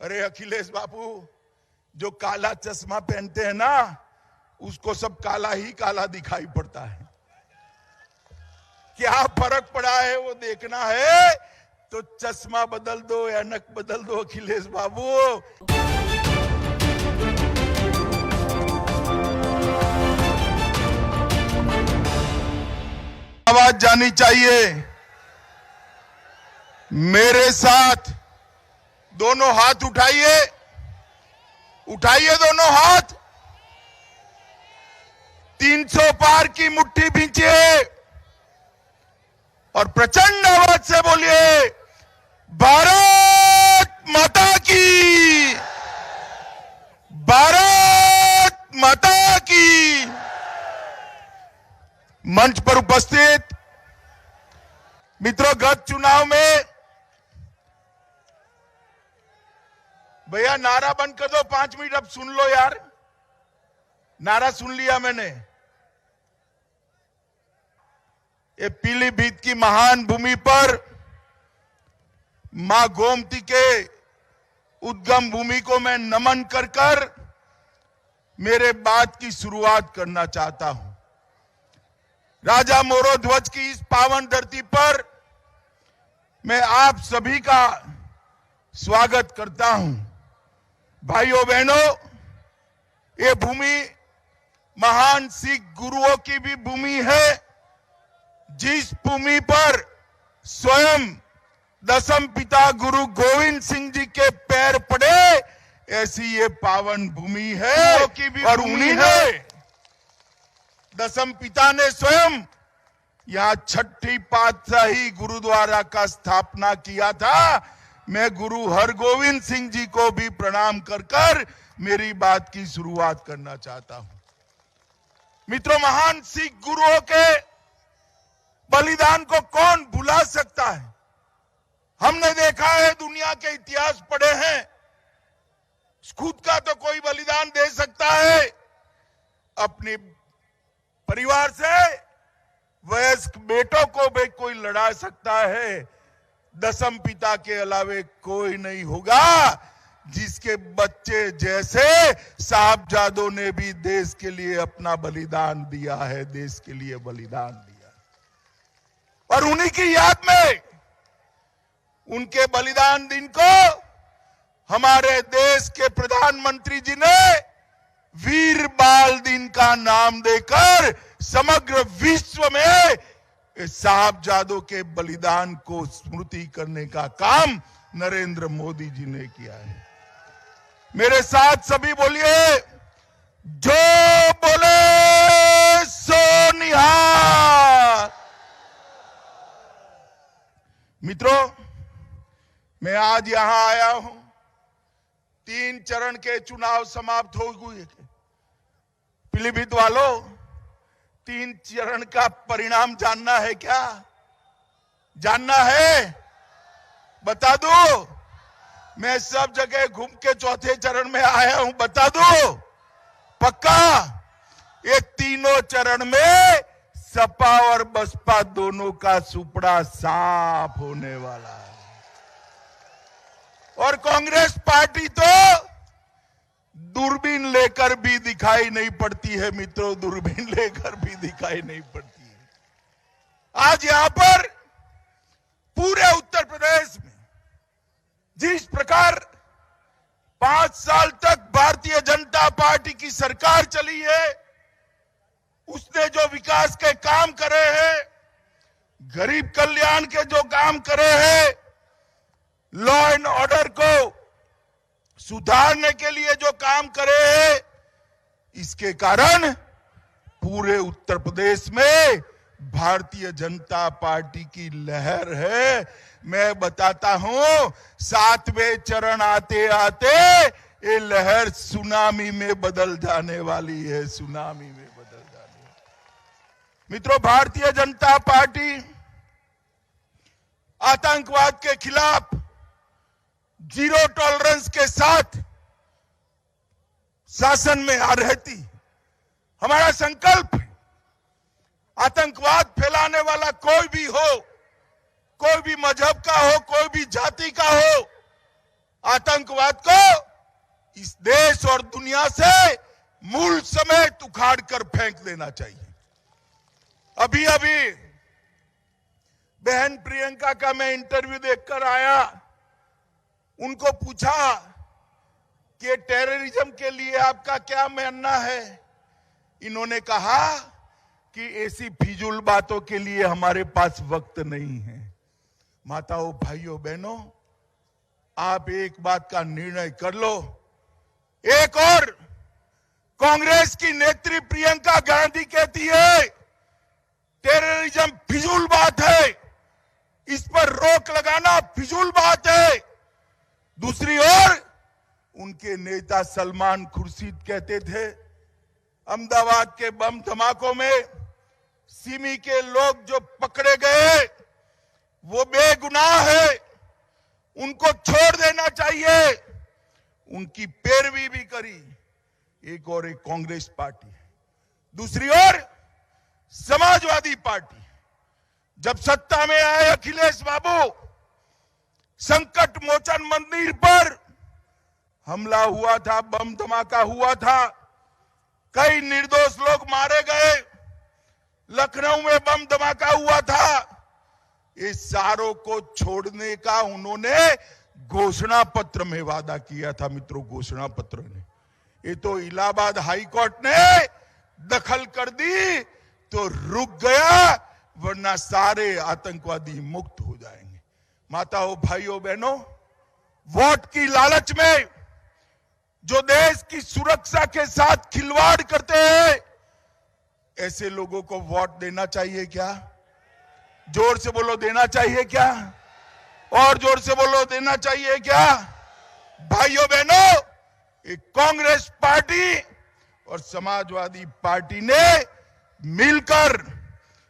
अरे अखिलेश बाबू, जो काला चश्मा पहनते हैं ना, उसको सब काला ही काला दिखाई पड़ता है। क्या फर्क पड़ा है वो देखना है तो चश्मा बदल दो या नक बदल दो अखिलेश बाबू। आवाज जानी चाहिए। मेरे साथ दोनों हाथ उठाइए, उठाइए दोनों हाथ। 300 पार की मुट्ठी भींचिए और प्रचंड आवाज से बोलिए, भारत माता की, भारत माता की। मंच पर उपस्थित मित्रों, गत चुनाव में भैया नारा बंद कर दो, 5 मिनट अब सुन लो यार। नारा सुन लिया मैंने। ये पीलीभीत की महान भूमि पर मां गोमती के उद्गम भूमि को मैं नमन कर कर मेरे बात की शुरुआत करना चाहता हूं। राजा मोरो ध्वज की इस पावन धरती पर मैं आप सभी का स्वागत करता हूं। भाइयों बहनों, ये भूमि महान सिख गुरुओं की भी भूमि है, जिस भूमि पर स्वयं दसम पिता गुरु गोविंद सिंह जी के पैर पड़े, ऐसी ये पावन भूमि है और उन्हीं ने दसम पिता ने स्वयं यहां छठी पातशाही गुरुद्वारा का स्थापना किया था। मैं गुरु हरगोविंद सिंह जी को भी प्रणाम कर कर मेरी बात की शुरुआत करना चाहता हूं। मित्रों, महान सिख गुरुओं के बलिदान को कौन भुला सकता है। हमने देखा है, दुनिया के इतिहास पढ़े हैं, खुद का तो कोई बलिदान दे सकता है, अपने परिवार से वयस्क बेटों को भी कोई लड़ा सकता है। दसम पिता के अलावे कोई नहीं होगा जिसके बच्चे जैसे साहबजादों ने भी देश के लिए अपना बलिदान दिया है, देश के लिए बलिदान दिया। और उन्हीं की याद में उनके बलिदान दिन को हमारे देश के प्रधानमंत्री जी ने वीर बाल दिन का नाम देकर समग्र विश्व में साहबजादों के बलिदान को स्मृति करने का काम नरेंद्र मोदी जी ने किया है। मेरे साथ सभी बोलिए, जो बोले सो निहाल। मित्रों, मैं आज यहां आया हूं, 3 चरण के चुनाव समाप्त हो गए। पीलीभीत वालों, 3 चरण का परिणाम जानना है क्या? जानना है? बता दो। मैं सब जगह घूम के 4थे चरण में आया हूं, बता दो पक्का। ये तीनों चरण में सपा और बसपा दोनों का सुपड़ा साफ होने वाला है। और कांग्रेस पार्टी तो दूरबीन लेकर भी दिखाई नहीं पड़ती है मित्रों, दूरबीन लेकर भी दिखाई नहीं पड़ती है। आज यहां पर पूरे उत्तर प्रदेश में जिस प्रकार 5 साल तक भारतीय जनता पार्टी की सरकार चली है, उसने जो विकास के काम करे हैं, गरीब कल्याण के जो काम करे हैं, लॉ एंड ऑर्डर को सुधारने के लिए जो काम करे हैं, इसके कारण पूरे उत्तर प्रदेश में भारतीय जनता पार्टी की लहर है। मैं बताता हूं, 7वें चरण आते आते ये लहर सुनामी में बदल जाने वाली है, सुनामी में बदल जाने वाली। मित्रों, भारतीय जनता पार्टी आतंकवाद के खिलाफ जीरो टॉलरेंस के साथ शासन में आ रहती। हमारा संकल्प है, आतंकवाद फैलाने वाला कोई भी हो, कोई भी मजहब का हो, कोई भी जाति का हो, आतंकवाद को इस देश और दुनिया से मूल समेत उखाड़ कर फेंक देना चाहिए। अभी अभी बहन प्रियंका का मैं इंटरव्यू देखकर आया, उनको पूछा कि टेररिज्म के लिए आपका क्या मानना है। इन्होंने कहा कि ऐसी फिजूल बातों के लिए हमारे पास वक्त नहीं है। माताओं, भाइयों, बहनों, आप एक बात का निर्णय कर लो। एक और कांग्रेस की नेत्री प्रियंका गांधी कहती है टेररिज्म फिजूल बात है, इस पर रोक लगाना फिजूल बात है। दूसरी ओर उनके नेता सलमान खुर्शीद कहते थे अहमदाबाद के बम धमाकों में सिमी के लोग जो पकड़े गए वो बेगुनाह है, उनको छोड़ देना चाहिए। उनकी पैरवी भी करी एक कांग्रेस पार्टी। दूसरी ओर समाजवादी पार्टी, जब सत्ता में आए अखिलेश बाबू, संकट मोचन मंदिर पर हमला हुआ था, बम धमाका हुआ था, कई निर्दोष लोग मारे गए, लखनऊ में बम धमाका हुआ था। इस सारों को छोड़ने का उन्होंने घोषणा पत्र में वादा किया था। मित्रों, घोषणा पत्र ने, ये तो इलाहाबाद हाई कोर्ट ने दखल कर दी तो रुक गया, वरना सारे आतंकवादी मुक्त हो जाएंगे। माताओं, भाइयों, बहनों, वोट की लालच में जो देश की सुरक्षा के साथ खिलवाड़ करते हैं, ऐसे लोगों को वोट देना चाहिए क्या? जोर से बोलो, देना चाहिए क्या? और जोर से बोलो, देना चाहिए क्या? भाइयों, बहनों, एक कांग्रेस पार्टी और समाजवादी पार्टी ने मिलकर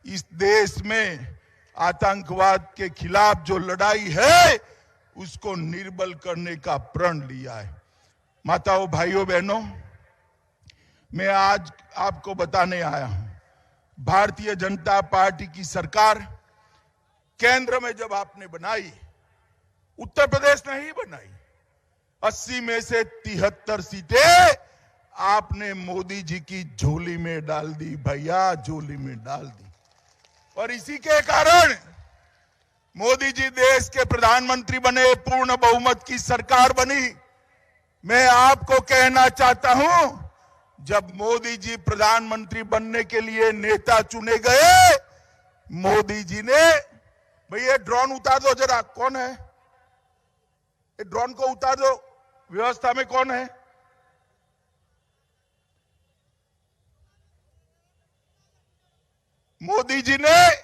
इस देश में आतंकवाद के खिलाफ जो लड़ाई है उसको निर्बल करने का प्रण लिया है। माताओं, भाइयों, बहनों, मैं आज आपको बताने आया हूं, भारतीय जनता पार्टी की सरकार केंद्र में जब आपने बनाई, उत्तर प्रदेश नहीं बनाई, 80 में से 73 सीटें आपने मोदी जी की झोली में डाल दी। भैया, झोली में डाल दी। और इसी के कारण मोदी जी देश के प्रधानमंत्री बने, पूर्ण बहुमत की सरकार बनी। मैं आपको कहना चाहता हूं, जब मोदी जी प्रधानमंत्री बनने के लिए नेता चुने गए, मोदी जी ने, भैया ड्रोन उतार दो जरा, कौन है? ये ड्रोन को उतार दो, व्यवस्था में कौन है? मोदी जी ने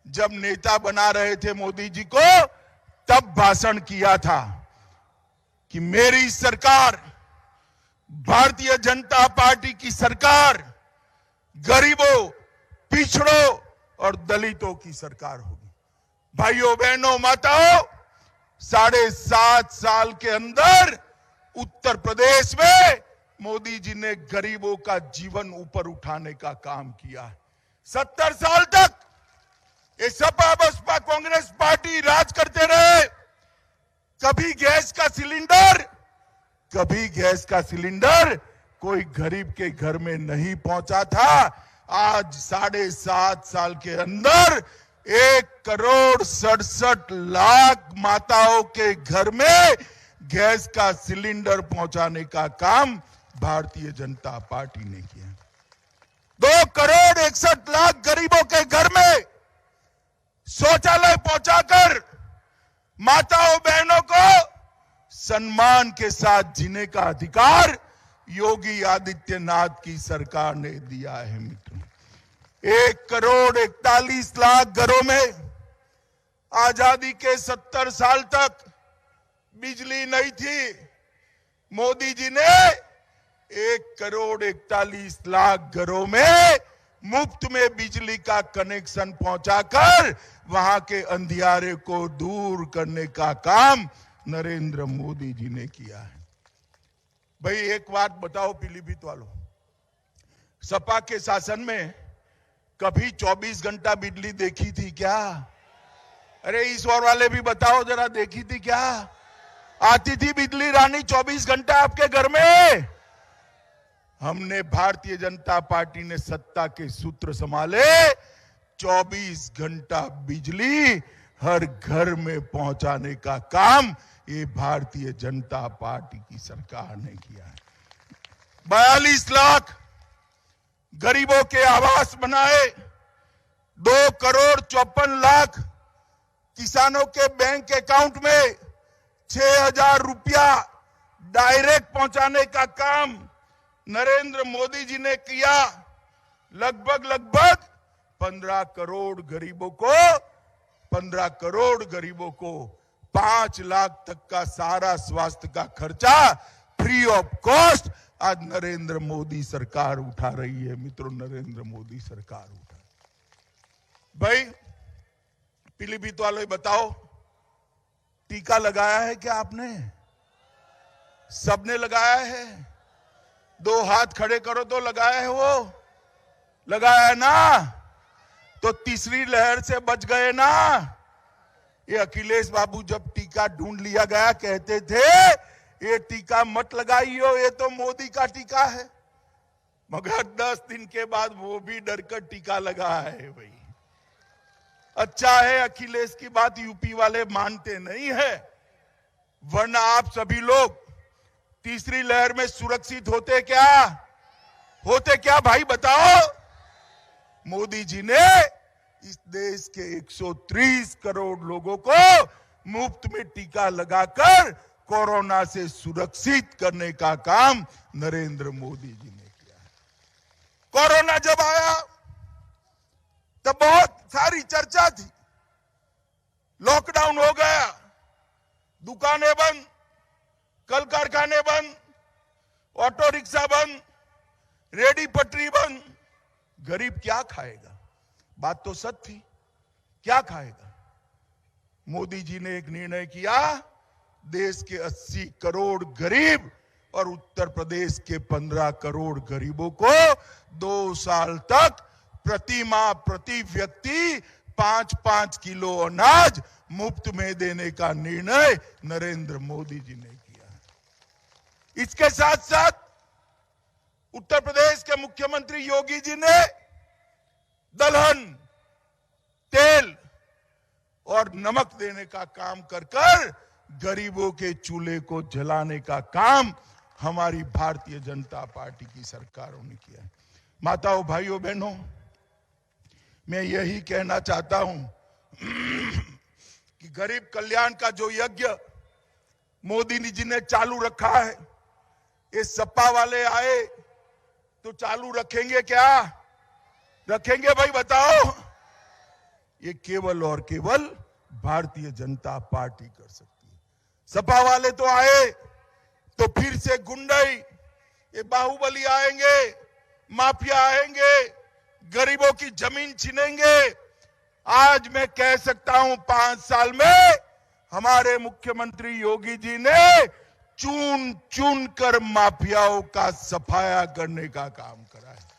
जब नेता बना रहे थे मोदी जी को, तब भाषण किया था कि मेरी सरकार, भारतीय जनता पार्टी की सरकार, गरीबों, पिछड़ों और दलितों की सरकार होगी। भाइयों, बहनों, माताओं, 7.5 साल के अंदर उत्तर प्रदेश में मोदी जी ने गरीबों का जीवन ऊपर उठाने का काम किया है। 70 साल तक ये सपा बसपा कांग्रेस पार्टी राज करते रहे। कभी गैस का सिलेंडर कोई गरीब के घर में नहीं पहुंचा था। आज 7.5 साल के अंदर 1,67,00,000 माताओं के घर में गैस का सिलेंडर पहुंचाने का काम भारतीय जनता पार्टी ने किया। 2,61,00,000 गरीबों के घर में शौचालय पहुंचाकर माताओं बहनों को सम्मान के साथ जीने का अधिकार योगी आदित्यनाथ की सरकार ने दिया है। मित्रों, 1,41,00,000 घरों में आजादी के 70 साल तक बिजली नहीं थी। मोदी जी ने 1,41,00,000 घरों में मुफ्त में बिजली का कनेक्शन पहुंचाकर वहां के अंधियारे को दूर करने का काम नरेंद्र मोदी जी ने किया है। भाई, एक बात बताओ पीलीभीत वालों, सपा के शासन में कभी 24 घंटा बिजली देखी थी क्या? अरे इस ओर वाले भी बताओ जरा, देखी थी क्या? आती थी बिजली रानी 24 घंटा आपके घर में। हमने भारतीय जनता पार्टी ने सत्ता के सूत्र संभाले, 24 घंटा बिजली हर घर में पहुंचाने का काम ये भारतीय जनता पार्टी की सरकार ने किया है। 42 लाख गरीबों के आवास बनाए, 2 करोड़ 54 लाख किसानों के बैंक अकाउंट में 6,000 रुपया डायरेक्ट पहुंचाने का काम नरेंद्र मोदी जी ने किया। लगभग 15 करोड़ गरीबों को 5 लाख तक का सारा स्वास्थ्य का खर्चा फ्री ऑफ कॉस्ट आज नरेंद्र मोदी सरकार उठा रही है। मित्रों, नरेंद्र मोदी सरकार उठा। भाई पीलीभीत वालों बताओ, टीका लगाया है क्या आपने? सबने लगाया है? 2 हाथ खड़े करो तो लगाया है, वो लगाया है ना? तो तीसरी लहर से बच गए ना? ये अखिलेश बाबू जब टीका ढूंढ लिया गया कहते थे ये टीका मत लगाइयो, ये तो मोदी का टीका है। मगर 10 दिन के बाद वो भी डरकर टीका लगा है। भाई अच्छा है अखिलेश की बात यूपी वाले मानते नहीं है, वरना आप सभी लोग तीसरी लहर में सुरक्षित होते क्या भाई बताओ? मोदी जी ने इस देश के 130 करोड़ लोगों को मुफ्त में टीका लगाकर कोरोना से सुरक्षित करने का काम नरेंद्र मोदी जी ने किया है। कोरोना जब आया तब बहुत सारी चर्चा थी, लॉकडाउन हो गया, दुकानें बंद, कल कारखाने बंद, ऑटो रिक्शा बंद, रेडी पटरी बंद, गरीब क्या खाएगा? बात तो सच थी, क्या खाएगा? मोदी जी ने एक निर्णय किया, देश के 80 करोड़ गरीब और उत्तर प्रदेश के 15 करोड़ गरीबों को 2 साल तक प्रति माह प्रति व्यक्ति 5-5 किलो अनाज मुफ्त में देने का निर्णय नरेंद्र मोदी जी ने किया। इसके साथ साथ उत्तर प्रदेश के मुख्यमंत्री योगी जी ने दलहन, तेल और नमक देने का काम कर गरीबों के चूल्हे को जलाने का काम हमारी भारतीय जनता पार्टी की सरकारों ने किया है। माताओं, भाइयों, बहनों, मैं यही कहना चाहता हूं कि गरीब कल्याण का जो यज्ञ मोदी जी ने चालू रखा है, ये सपा वाले आए तो चालू रखेंगे क्या? रखेंगे भाई बताओ? ये केवल और केवल भारतीय जनता पार्टी कर सकती है। सपा वाले तो आए तो फिर से गुंडई, ये बाहुबली आएंगे, माफिया आएंगे, गरीबों की जमीन छीनेंगे। आज मैं कह सकता हूं 5 साल में हमारे मुख्यमंत्री योगी जी ने चुन चुन कर माफियाओं का सफाया करने का काम करा है।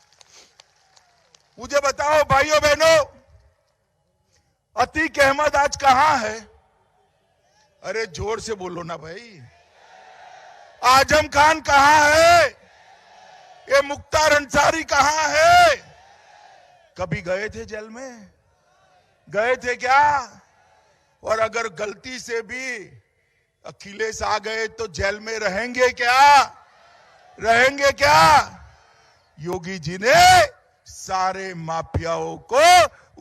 मुझे बताओ भाइयों बहनों, अतीक अहमद आज कहां है? अरे जोर से बोलो ना भाई। आजम खान कहां है? ये मुख्तार अंसारी कहां है? कभी गए थे जेल में? गए थे क्या? और अगर गलती से भी अखिलेश आ गए तो जेल में रहेंगे क्या? रहेंगे क्या? योगी जी ने सारे माफियाओं को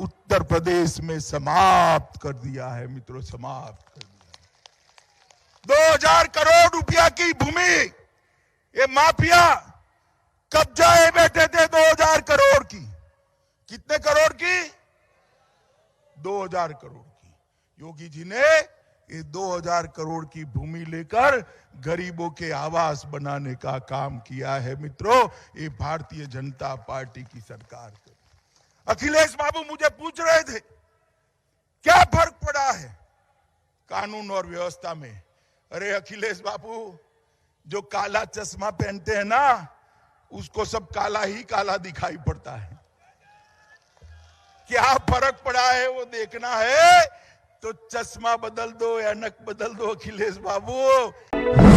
उत्तर प्रदेश में समाप्त कर दिया है। मित्रों, समाप्त कर दिया। 2000 करोड़ रुपया की भूमि ये माफिया कब्जाए बैठे थे। 2000 करोड़ की, कितने करोड़ की? 2000 करोड़ की। योगी जी ने ये 2000 करोड़ की भूमि लेकर गरीबों के आवास बनाने का काम किया है। मित्रों, ये भारतीय जनता पार्टी की सरकार है। अखिलेश बाबू मुझे पूछ रहे थे क्या फर्क पड़ा है कानून और व्यवस्था में। अरे अखिलेश बाबू, जो काला चश्मा पहनते हैं ना, उसको सब काला ही काला दिखाई पड़ता है। क्या फर्क पड़ा है वो देखना है। तो चश्मा बदल दो या नक बदल दो अखिलेश बाबू।